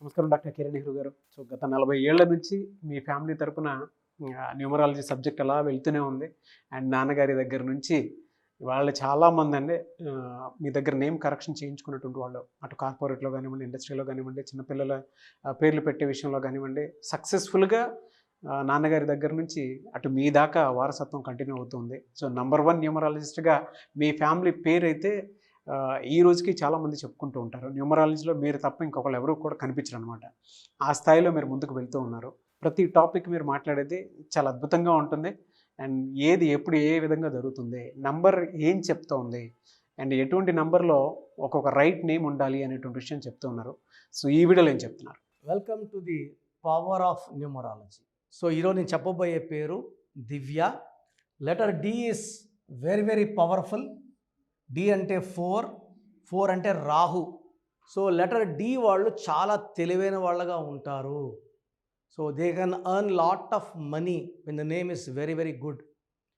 నమస్కారం డాక్టర్ కిరణ్ నెహ్రూ గారు. సో గత 40 ఏళ్ల నుంచి మీ ఫ్యామిలీ తరపున న్యూమరాలజీ సబ్జెక్ట్ అలా వెళ్తూనే ఉంది. అండ్ నాన్నగారి దగ్గర నుంచి వాళ్ళు చాలామందండి మీ దగ్గర నేమ్ కరెక్షన్ చేయించుకున్నటువంటి వాళ్ళు. అటు కార్పొరేట్‌లో గానివ్వండి, ఇండస్ట్రీలో గానివ్వండి, చిన్నపిల్లల పేర్లు పెట్టే విషయంలో గానివ్వండి, సక్సెస్‌ఫుల్‌గా నాన్నగారి దగ్గర నుంచి అటు మీ దాకా వారసత్వం కంటిన్యూ అవుతుంది. సో నంబర్ 1 న్యూమరాలజిస్ట్‌గా మీ ఫ్యామిలీ పేరైతే ఈ రోజుకి చాలామంది చెప్పుకుంటూ ఉంటారు. న్యూమరాలజీలో మీరు తప్ప ఇంకొకళ్ళు ఎవరు కూడా కనిపించరనమాట. ఆ స్థాయిలో మీరు ముందుకు వెళ్తూ ఉన్నారు. ప్రతి టాపిక్ మీరు మాట్లాడేది చాలా అద్భుతంగా ఉంటుంది. అండ్ ఏది ఎప్పుడు ఏ విధంగా జరుగుతుంది, నంబర్ ఏం చెప్తోంది, అండ్ ఎటువంటి నంబర్‌లో ఒక్కొక్క రైట్ నేమ్ ఉండాలి అనేటువంటి విషయం చెప్తూ ఉన్నారు. సో ఈ వీడియోలో ఏం చెప్తున్నారు? Welcome to the power of numerology. So ఈరోజు నేను చెప్పబోయే పేరు Divya. Letter D is very very powerful. D అంటే 4 అంటే రాహు. సో లెటర్ డి వాళ్ళు చాలా తెలివైన వాళ్ళగా ఉంటారు. So they can earn lot of money when the name is very very good.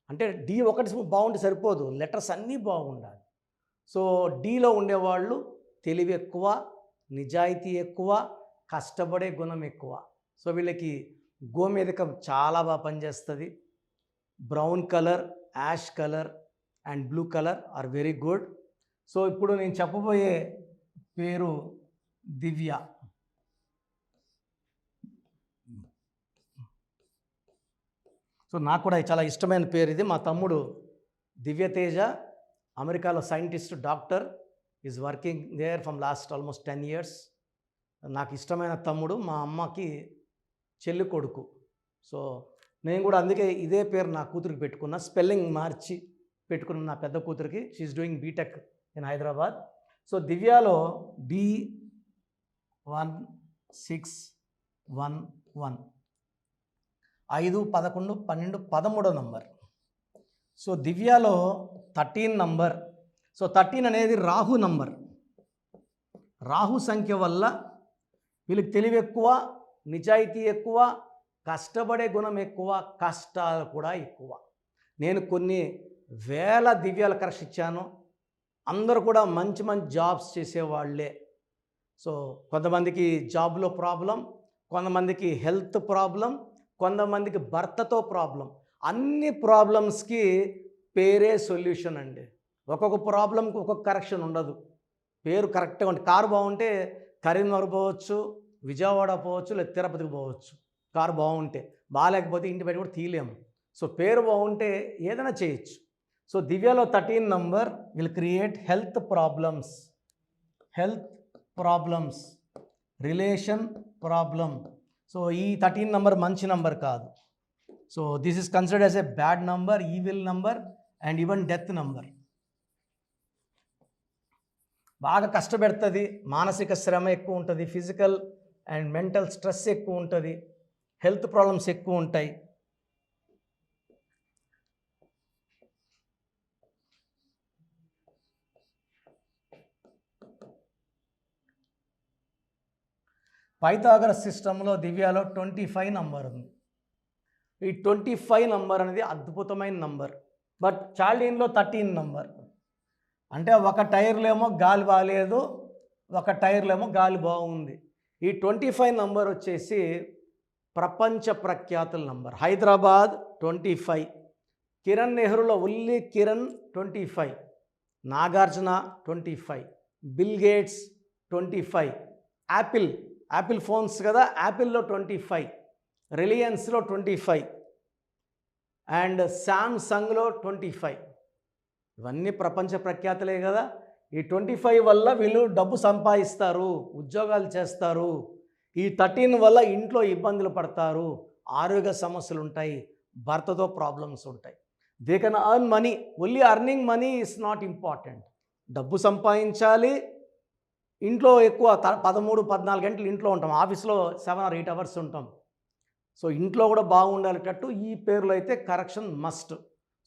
అంటే డి ఒకటి బాగుంటే సరిపోదు, లెటర్స్ అన్నీ బాగుండాలి. సో డిలో ఉండేవాళ్ళు తెలివి ఎక్కువ, నిజాయితీ ఎక్కువ, కష్టపడే గుణం ఎక్కువ. సో వీళ్ళకి గోమేధికం చాలా బాగా పనిచేస్తుంది. Brown colour, ash colour and blue colour are very good. So ఇప్పుడు నేను చెప్పబోయే పేరు దివ్య. సో నాకు కూడా చాలా ఇష్టమైన పేరు ఇది. మా తమ్ముడు దివ్యతేజ అమెరికాలో scientist, doctor, is working there from last almost 10 years. నాకు ఇష్టమైన తమ్ముడు, మా అమ్మకి చెల్లి కొడుకు. సో నేను కూడా అందుకే ఇదే పేరు నా కూతురికి పెట్టుకున్నా. స్పెల్లింగ్ మార్చి పెట్టుకున్న నా పెద్ద కూతురికి. She is doing BTech in Hyderabad. So దివ్యాలో D1611 5, 11, 12, 13 నంబర్. సో దివ్యాలో 13 నంబర్. సో 13 అనేది రాహు నంబర్. రాహు సంఖ్య వల్ల వీళ్ళకి తెలివి ఎక్కువ, నిజాయితీ ఎక్కువ, కష్టపడే గుణం ఎక్కువ, కష్టాలు కూడా ఎక్కువ. నేను కొన్ని వేల దివ్యాల కరెక్షన్ ఇచ్చాను. అందరూ కూడా మంచి మంచి జాబ్స్ చేసేవాళ్ళే. సో కొంతమందికి జాబ్లో ప్రాబ్లం, కొంతమందికి హెల్త్ ప్రాబ్లం, కొంతమందికి భర్తతో ప్రాబ్లం. అన్ని ప్రాబ్లమ్స్కి పేరే సొల్యూషన్ అండి. ఒక్కొక్క ప్రాబ్లంకి ఒక్కొక్క కరెక్షన్ ఉండదు. పేరు కరెక్ట్గా ఉంటుంది. కారు బాగుంటే కరీంనగర్ పోవచ్చు, విజయవాడ పోవచ్చు, లేదా తిరుపతికి పోవచ్చు. కారు బాగుంటే, బాగాలేకపోతే ఇంటి బయట కూడా తీయలేము. సో పేరు బాగుంటే ఏదైనా చేయొచ్చు. సో దివ్యలో 13 number will create health problems, relation problem. So ఈ 13 నంబర్ మంచి నంబర్ కాదు. So this is considered as a bad number, evil number and even death number. బాగా కష్టపెడుతుంది, మానసిక శ్రమ ఎక్కువ ఉంటుంది, ఫిజికల్ అండ్ మెంటల్ స్ట్రెస్ ఎక్కువ ఉంటుంది, హెల్త్ ప్రాబ్లమ్స్ ఎక్కువ ఉంటాయి. పైథాగరస్ సిస్టంలో దివ్యాలో 25 నంబర్ ఉంది. ఈ 25 నంబర్ అనేది అద్భుతమైన నంబర్. But చాల్డీన్లో 13 number. అంటే ఒక టైర్లో ఏమో గాలి బాగాలేదు, ఒక టైర్లో ఏమో గాలి బాగుంది. ఈ 25 నంబర్ వచ్చేసి ప్రపంచ ప్రఖ్యాతుల నంబర్. హైదరాబాద్ 25, కిరణ్ నెహ్రూలో ఉల్లి Kiran 25, Nagarjuna 25, bill gates 25, Apple phones కదా, యాపిల్లో 25, రిలయన్స్లో 25 అండ్ శాంసంగ్లో 25. ఇవన్నీ ప్రపంచ ప్రఖ్యాతులే కదా. ఈ 25 వల్ల వీళ్ళు డబ్బు సంపాదిస్తారు, ఉద్యోగాలు చేస్తారు. ఈ 13 వల్ల ఇంట్లో ఇబ్బందులు పడతారు, ఆరోగ్య సమస్యలు ఉంటాయి, భర్తతో ప్రాబ్లమ్స్ ఉంటాయి. They can earn money, only earning money is not important. డబ్బు సంపాదించాలి. ఇంట్లో ఎక్కువ 13, 14 గంటలు ఇంట్లో ఉంటాం, ఆఫీస్లో 7 or 8 hours ఉంటాం. సో ఇంట్లో కూడా బాగుండేటట్టు ఈ పేర్లు అయితే కరెక్షన్ మస్ట్.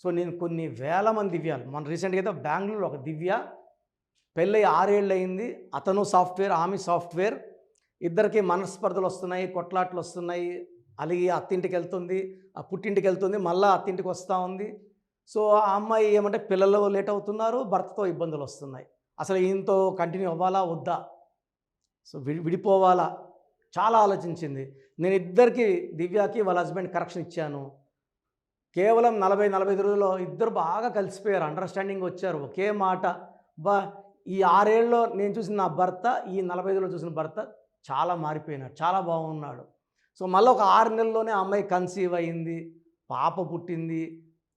సో నేను కొన్ని వేల మంది దివ్యాలు, మన రీసెంట్గా అయితే బెంగళూరులో ఒక దివ్య పెళ్ళై 6 ఏళ్ళు అయింది. అతను సాఫ్ట్వేర్, ఆమె సాఫ్ట్వేర్. ఇద్దరికి మనస్పర్ధలు వస్తున్నాయి, కొట్లాట్లు వస్తున్నాయి. అలాగే అత్తింటికి వెళ్తుంది, ఆ పుట్టింటికి వెళ్తుంది, మళ్ళీ అత్తింటికి వస్తూ ఉంది. సో ఆ అమ్మాయి ఏమంటే పిల్లలు లేట్ అవుతున్నారు, భర్తతో ఇబ్బందులు వస్తున్నాయి. అసలు ఈయనతో కంటిన్యూ అవ్వాలా వద్దా, సో విడిపోవాలా, చాలా ఆలోచించింది. నేను ఇద్దరికి, దివ్యకి వాళ్ళ హస్బెండ్ కరెక్షన్ ఇచ్చాను. కేవలం 40-45 రోజుల్లో ఇద్దరు బాగా కలిసిపోయారు, అండర్స్టాండింగ్ వచ్చారు, ఒకే మాట. బా ఈ 6 ఏళ్ళలో నేను చూసిన నా భర్త, ఈ 45లో చూసిన భర్త చాలా మారిపోయినాడు, చాలా బాగున్నాడు. సో మళ్ళీ ఒక 6 నెలల్లోనే ఆ అమ్మాయి కన్సీవ్ అయింది, పాప పుట్టింది,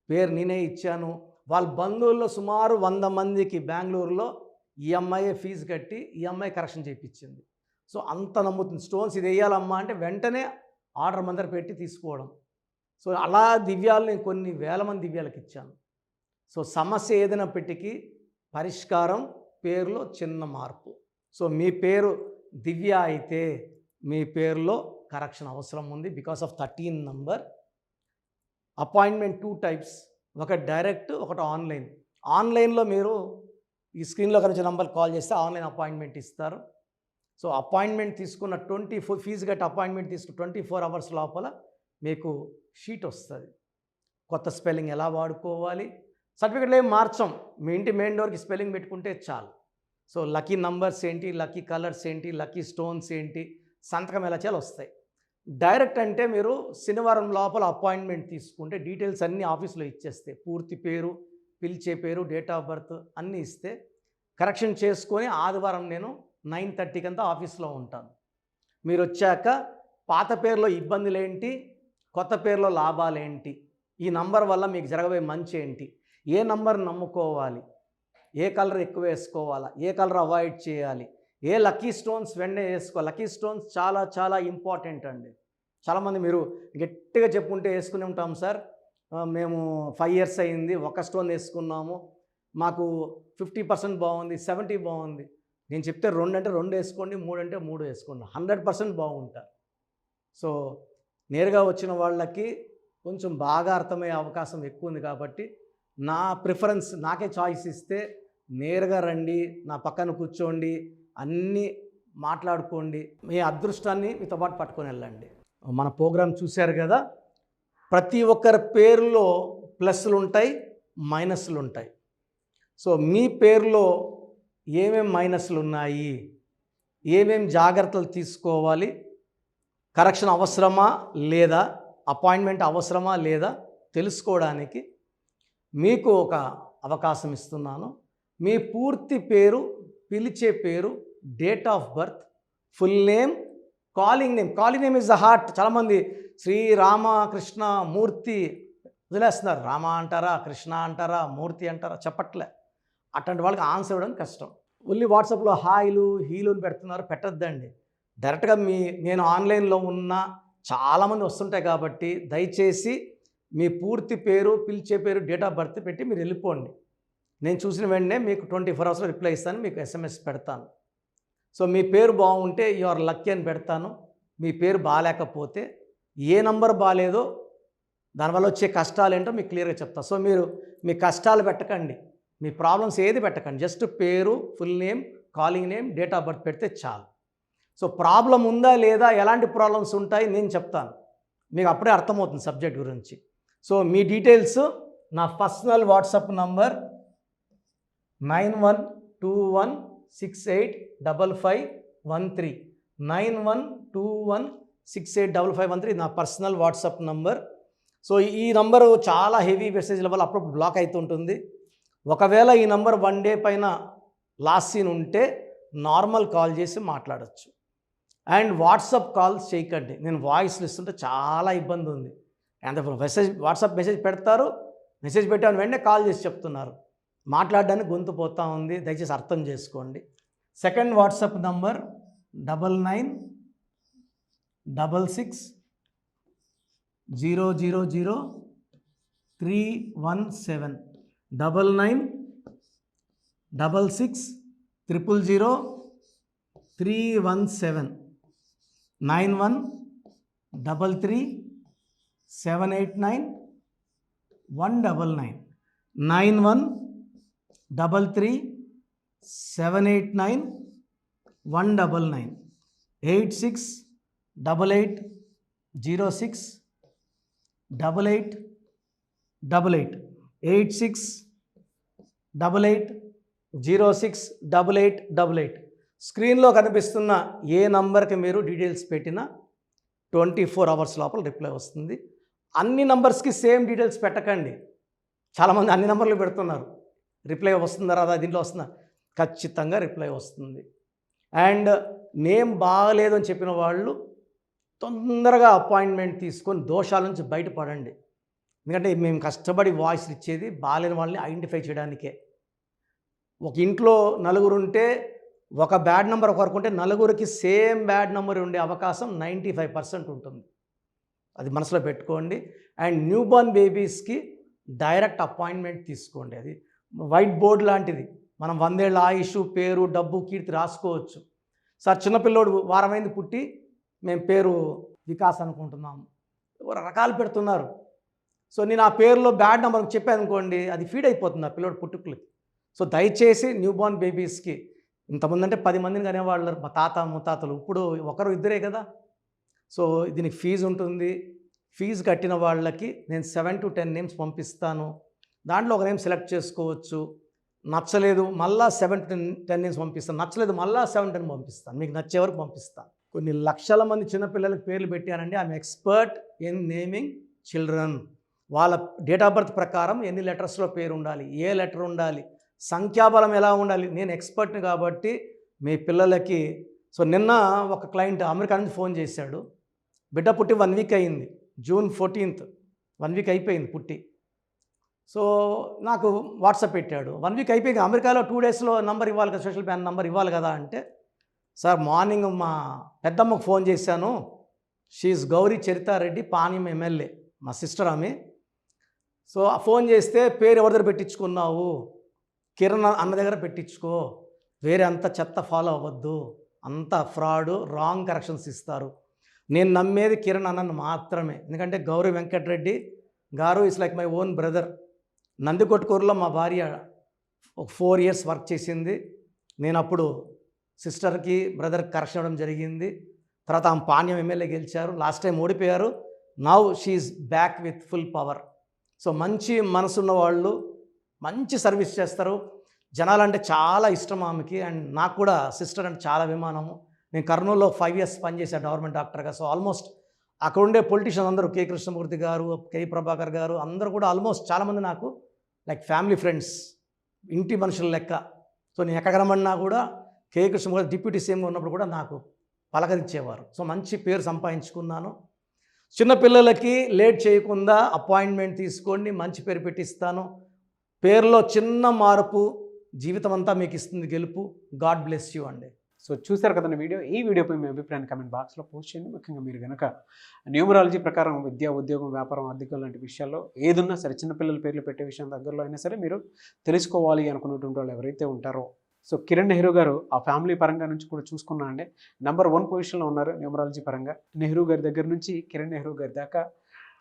పేరు నేనే ఇచ్చాను. వాళ్ళ బంధువుల్లో సుమారు 100 మందికి బెంగళూరులో ఈ అమ్మాయే ఫీజు కట్టి ఈ అమ్మాయి కరెక్షన్ చేయించింది. సో అంత నమ్ముతుంది. స్టోన్స్ ఇది వేయాలమ్మా అంటే వెంటనే ఆర్డర్ మందర పెట్టి తీసుకోవడం. సో అలా దివ్యాలు నేను కొన్ని వేల మంది దివ్యాలకు ఇచ్చాను. సో సమస్య ఏదైనప్పటికీ పరిష్కారం పేరులో చిన్న మార్పు. సో మీ పేరు దివ్య అయితే మీ పేరులో కరెక్షన్ అవసరం ఉంది because of 13 number. Appointment 2 types, ఒకటి డైరెక్ట్, ఒకటి ఆన్లైన్. ఆన్లైన్లో మీరు ఈ స్క్రీన్లో కనుక నంబర్ కాల్ చేస్తే ఆన్లైన్ అపాయింట్మెంట్ ఇస్తారు. సో అపాయింట్మెంట్ తీసుకున్న 24 ఫీజు కట్టి అపాయింట్మెంట్ తీసుకున్న 24 అవర్స్ లోపల మీకు షీట్ వస్తుంది. కొత్త స్పెల్లింగ్ ఎలా వాడుకోవాలి, సర్టిఫికెట్లు ఏం మార్చం, మీ ఇంటి మెయిన్ డోర్కి స్పెల్లింగ్ పెట్టుకుంటే చాలు. సో లక్కీ నంబర్స్ ఏంటి, లక్కీ కలర్స్ ఏంటి, లక్కీ స్టోన్స్ ఏంటి, సంతకం ఎలా చేయాలి వస్తాయి. డైరెక్ట్ అంటే మీరు శనివారం లోపల అపాయింట్మెంట్ తీసుకుంటే డీటెయిల్స్ అన్నీ ఆఫీస్లో ఇచ్చేస్తే, పూర్తి పేరు, పిలిచే పేరు, డేట్ ఆఫ్ బర్త్ అన్నీ ఇస్తే కరెక్షన్ చేసుకొని ఆదివారం నేను 9:30కి అంతా ఆఫీస్లో ఉంటాను. మీరు వచ్చాక పాత పేరులో ఇబ్బందులు ఏంటి, కొత్త పేరులో లాభాలు ఏంటి, ఈ నంబర్ వల్ల మీకు జరగబోయే మంచి ఏంటి, ఏ నంబర్ నమ్ముకోవాలి, ఏ కలర్ ఎక్కువ వేసుకోవాలా, ఏ కలర్ అవాయిడ్ చేయాలి, ఏ లక్కీ స్టోన్స్ వెంటనే వేసుకోవాలి. లక్కీ స్టోన్స్ చాలా చాలా ఇంపార్టెంట్ అండి. చాలామంది మీరు గట్టిగా చెప్పుకుంటే వేసుకుని ఉంటాం సార్, మేము 5 ఇయర్స్ అయింది, ఒక స్టోన్ వేసుకున్నాము, మాకు 50% బాగుంది, 70 బాగుంది. నేను చెప్తే 2 అంటే 2 వేసుకోండి, 3 అంటే 3 వేసుకోండి, 100% బాగుంటారు. సో నేరుగా వచ్చిన వాళ్ళకి కొంచెం బాగా అర్థమయ్యే అవకాశం ఎక్కువ ఉంది కాబట్టి నా ప్రిఫరెన్స్, నాకే చాయిస్ ఇస్తే నేరుగా రండి, నా పక్కన కూర్చోండి, అన్నీ మాట్లాడుకోండి, మీ అదృష్టాన్ని మీతో పాటు పట్టుకొని వెళ్ళండి. మన ప్రోగ్రాం చూశారు కదా, ప్రతి ఒక్కరి పేరులో ప్లస్లు ఉంటాయి, మైనస్లు ఉంటాయి. సో మీ పేరులో ఏమేం మైనస్లు ఉన్నాయి, ఏమేం జాగ్రత్తలు తీసుకోవాలి, కరెక్షన్ అవసరమా లేదా, అపాయింట్మెంట్ అవసరమా లేదా తెలుసుకోవడానికి మీకు ఒక అవకాశం ఇస్తున్నాను. మీ పూర్తి పేరు, పిలిచే పేరు, date of birth, full name, calling name. Calling name is the heart. చాలామంది శ్రీరామకృష్ణ మూర్తి వదిలేస్తున్నారు. రామ అంటారా, కృష్ణ అంటారా, మూర్తి అంటారా చెప్పట్లే. అట్లాంటి వాళ్ళకి ఆన్సర్ ఇవ్వడం కష్టం. ఓన్లీ వాట్సాప్లో హాయిలు హీలు పెడుతున్నారు, పెట్టద్దండి. డైరెక్ట్గా నేను ఆన్లైన్లో ఉన్న చాలామంది వస్తుంటాయి కాబట్టి దయచేసి మీ పూర్తి పేరు, పిలిచే పేరు, డేట్ ఆఫ్ బర్త్ పెట్టి మీరు వెళ్ళిపోండి. నేను చూసిన వెంటనే మీకు 24 అవర్స్లో రిప్లై ఇస్తాను, మీకు SMS పెడతాను. సో మీ పేరు బాగుంటే యు ఆర్ లక్కీ అని పెడతాను. మీ పేరు బాగాలేకపోతే ఏ నంబర్ బాగాలేదో దానివల్ల వచ్చే కష్టాలు ఏంటో మీకు క్లియర్గా చెప్తాను. సో మీరు మీ కష్టాలు పెట్టకండి, మీ ప్రాబ్లమ్స్ ఏది పెట్టకండి, జస్ట్ పేరు, full name, calling name, date of birth పెడితే చాలు. సో ప్రాబ్లం ఉందా లేదా, ఎలాంటి ప్రాబ్లమ్స్ ఉంటాయి నేను చెప్తాను, మీకు అప్పుడే అర్థమవుతుంది సబ్జెక్ట్ గురించి. సో మీ డీటెయిల్స్ నా పర్సనల్ వాట్సాప్ నంబర్ 9121685513 9121685513 నా పర్సనల్ వాట్సాప్ నంబర్. సో ఈ నంబరు చాలా హెవీ మెసేజ్ల వల్ల అప్పుడప్పుడు బ్లాక్ అవుతుంటుంది. ఒకవేళ ఈ నంబర్ 1 డే పైన లాస్ట్ సీన్ ఉంటే నార్మల్ కాల్ చేసి మాట్లాడచ్చు. అండ్ వాట్సాప్ కాల్స్ చేయకండి, నేను వాయిస్లు ఇస్తుంటే చాలా ఇబ్బంది ఉంది. అంత వాట్సాప్ మెసేజ్ పెడతారు, మెసేజ్ పెట్టాను వెంటనే కాల్ చేసి చెప్తున్నారు, మాట్లాడడానికి గొంతు పోతూ ఉంది, దయచేసి అర్థం చేసుకోండి. Second WhatsApp number 9966000317 9966000317 9133789199 9133789199 8688068888 8688068888. స్క్రీన్లో కనిపిస్తున్న ఏ నంబర్కి మీరు డీటెయిల్స్ పెట్టినా 24 అవర్స్ లోపల రిప్లై వస్తుంది. అన్ని నంబర్స్కి సేమ్ డీటెయిల్స్ పెట్టకండి. చాలామంది అన్ని నంబర్లు పెడుతున్నారు. రిప్లై వస్తుందా రాదా, దీంట్లో వస్తుందా? ఖచ్చితంగా రిప్లై వస్తుంది. అండ్ నేమ్ బాగలేదు అని చెప్పిన వాళ్ళు తొందరగా అపాయింట్మెంట్ తీసుకొని దోషాల నుంచి బయటపడండి. ఎందుకంటే మేము కష్టపడి వాయిస్ ఇచ్చేది బాగాలేని వాళ్ళని ఐడెంటిఫై చేయడానికే. ఒక ఇంట్లో నలుగురు ఉంటే ఒక బ్యాడ్ నెంబర్ ఒకరికి ఉంటే నలుగురికి సేమ్ బ్యాడ్ నెంబర్ ఉండే అవకాశం 95% ఉంటుంది. అది మనసులో పెట్టుకోండి. అండ్ న్యూ బోర్న్ బేబీస్కి డైరెక్ట్ అపాయింట్మెంట్ తీసుకోండి. అది వైట్ బోర్డ్ లాంటిది. మనం 100 ఏళ్ళ ఆయుష్, పేరు, డబ్బు, కీర్తి రాసుకోవచ్చు. సార్ చిన్నపిల్లోడు వారమైంది పుట్టి మేము పేరు వికాస్ అనుకుంటున్నాము, రకాలు పెడుతున్నారు. సో నేను ఆ పేరులో బ్యాడ్ నెంబర్ చెప్పాను అనుకోండి, అది ఫీడ్ అయిపోతుంది ఆ పిల్లోడు పుట్టుకులకి. సో దయచేసి న్యూ బోర్న్ బేబీస్కి, ఇంతమంది అంటే 10 మందిని కనేవాళ్ళు మా తాత ముత్తాతలు, ఇప్పుడు ఒకరు ఇద్దరే కదా. సో దీనికి ఫీజు ఉంటుంది. ఫీజు కట్టిన వాళ్ళకి నేను 7 to 10 నేమ్స్ పంపిస్తాను. దాంట్లో ఒక నేమ్ సెలెక్ట్ చేసుకోవచ్చు. నచ్చలేదు మళ్ళా 7 to 10 నేమ్స్ పంపిస్తాను. నచ్చలేదు మళ్ళా 7 to 10 పంపిస్తాను. మీకు నచ్చే వరకు పంపిస్తాను. కొన్ని లక్షల మంది చిన్నపిల్లలకి పేర్లు పెట్టానండి. I'm expert in naming children. వాళ్ళ డేట్ ఆఫ్ బర్త్ ప్రకారం ఎన్ని లెటర్స్లో పేరు ఉండాలి, ఏ లెటర్ ఉండాలి, సంఖ్యాబలం ఎలా ఉండాలి, నేను ఎక్స్పర్ట్ని కాబట్టి మీ పిల్లలకి. సో నిన్న ఒక క్లయింట్ అమెరికా నుంచి ఫోన్ చేశాడు. బిడ్డ పుట్టి 1 వీక్ అయింది. June 14th 1 వీక్ అయిపోయింది పుట్టి. సో నాకు వాట్సాప్ పెట్టాడు. 1 వీక్ అయిపోయింది, అమెరికాలో 2 డేస్లో నంబర్ ఇవ్వాలి కదా, సోషల్ ప్యాన్ నంబర్ ఇవ్వాలి కదా అంటే, సార్ మార్నింగ్ మా పెద్దమ్మకు ఫోన్ చేశాను. షీఈస్ గౌరీ చరితారెడ్డి, పాణ్యం ఎమ్మెల్యే, మా సిస్టర్ ఆమె. సో ఫోన్ చేస్తే పేరు ఎవరి దగ్గర పెట్టించుకున్నావు, కిరణ్ అన్న దగ్గర పెట్టించుకో, వేరే అంత చెత్త ఫాలో అవ్వద్దు, అంత ఫ్రాడు, రాంగ్ కరెక్షన్స్ ఇస్తారు. నేను నమ్మేది కిరణ్ అన్నను మాత్రమే. ఎందుకంటే గౌరీ వెంకటరెడ్డి గారు is like my own brother. నందికొట్కూరులో మా భార్య ఒక 4 years వర్క్ చేసింది. నేను అప్పుడు సిస్టర్కి బ్రదర్కి కరెక్షన్ ఇవ్వడం జరిగింది. తర్వాత ఆమె పాణ్యం ఎమ్మెల్యే గెలిచారు. లాస్ట్ టైం ఓడిపోయారు. Now she's back with full power. So మంచి మనసున్న వాళ్ళు మంచి సర్వీస్ చేస్తారు. జనాలంటే చాలా ఇష్టం ఆమెకి. అండ్ నాకు కూడా సిస్టర్ అంటే చాలా అభిమానము. నేను కర్నూలులో 5 years పనిచేశాను గవర్నమెంట్ డాక్టర్గా. సో ఆల్మోస్ట్ అక్కడ ఉండే పొలిటీషియన్ అందరూ, కె కృష్ణమూర్తి గారు, కె ప్రభాకర్ గారు, అందరూ కూడా ఆల్మోస్ట్ చాలామంది నాకు లైక్ ఫ్యామిలీ ఫ్రెండ్స్, ఇంటి మనుషుల లెక్క. సో నేను ఎక్కడ కనబడినా కూడా కె కృష్ణమూర్తి డిప్యూటీ సీఎంగా ఉన్నప్పుడు కూడా నాకు పలకరించేవారు. సో మంచి పేరు సంపాదించుకున్నాను. చిన్నపిల్లలకి లేట్ చేయకుండా అపాయింట్మెంట్ తీసుకోండి, మంచి పేరు పెట్టిస్తాను. పేరులో చిన్న మార్పు జీవితం అంతా మీకు ఇస్తుంది గెలుపు. గాడ్ బ్లెస్ యూ అండి. సో చూసారు కదండి వీడియో. ఈ వీడియోపై మీ అభిప్రాయాన్ని కామెంట్ బాక్స్లో పోస్ట్ చేయండి. ముఖ్యంగా మీరు కనుక న్యూమరాలజీ ప్రకారం విద్య, ఉద్యోగం, వ్యాపారం, ఆర్థికం లాంటి విషయాల్లో ఏదున్నా సరే, చిన్నపిల్లల పేర్లు పెట్టే విషయం దగ్గరలో అయినా సరే మీరు తెలుసుకోవాలి అనుకున్నటువంటి వాళ్ళు ఎవరైతే ఉంటారో, సో కిరణ్ నెహ్రూ గారు ఆ ఫ్యామిలీ పరంగా నుంచి కూడా చూసుకున్నా అండి నెంబర్ 1 పొజిషన్లో ఉన్నారు న్యూమరాలజీ పరంగా. నెహ్రూ గారి దగ్గర నుంచి కిరణ్ నెహ్రూ గారి దాకా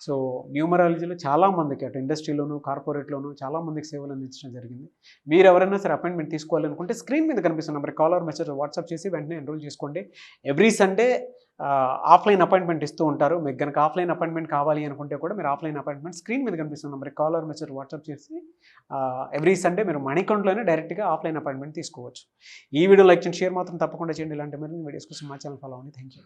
సో న్యూమరాలజీలో చాలామందికి అటు ఇండస్ట్రీలోను, కార్పొరేట్లోను చాలామందికి సేవలు అందించడం జరిగింది. మీరు ఎవరైనా సరే అపాయింట్మెంట్ తీసుకోవాలనుకుంటే స్క్రీన్ మీద కనిపిస్తున్న number call or message WhatsApp చేసి వెంటనే ఎన్రోల్ చేసుకోండి. ఎవ్రీ సండే ఆఫ్లైన్ అపాయింట్మెంట్ ఇస్తూ ఉంటారు. మీకు కనుక ఆఫ్లైన్ అపాయింట్మెంట్ కావాలి అనుకుంటే కూడా మీరు ఆఫ్లైన్ అపాయింట్మెంట్ స్క్రీన్ మీద కనిపిస్తున్న number call or message WhatsApp చేసి ఎవ్రీ సండే మీరు మణికంట్లోనే డైరెక్ట్గా ఆఫ్లైన్ అపాయింట్మెంట్ తీసుకోవచ్చు. ఈ వీడియో లైక్ చేయండి, షేర్ మాత్రం తప్పకుండా చేయండి. ఇలాంటి మరిన్ని వీడియోస్ కోసం మా ఛానల్ ఫాలో అవ్వండి. Thank you.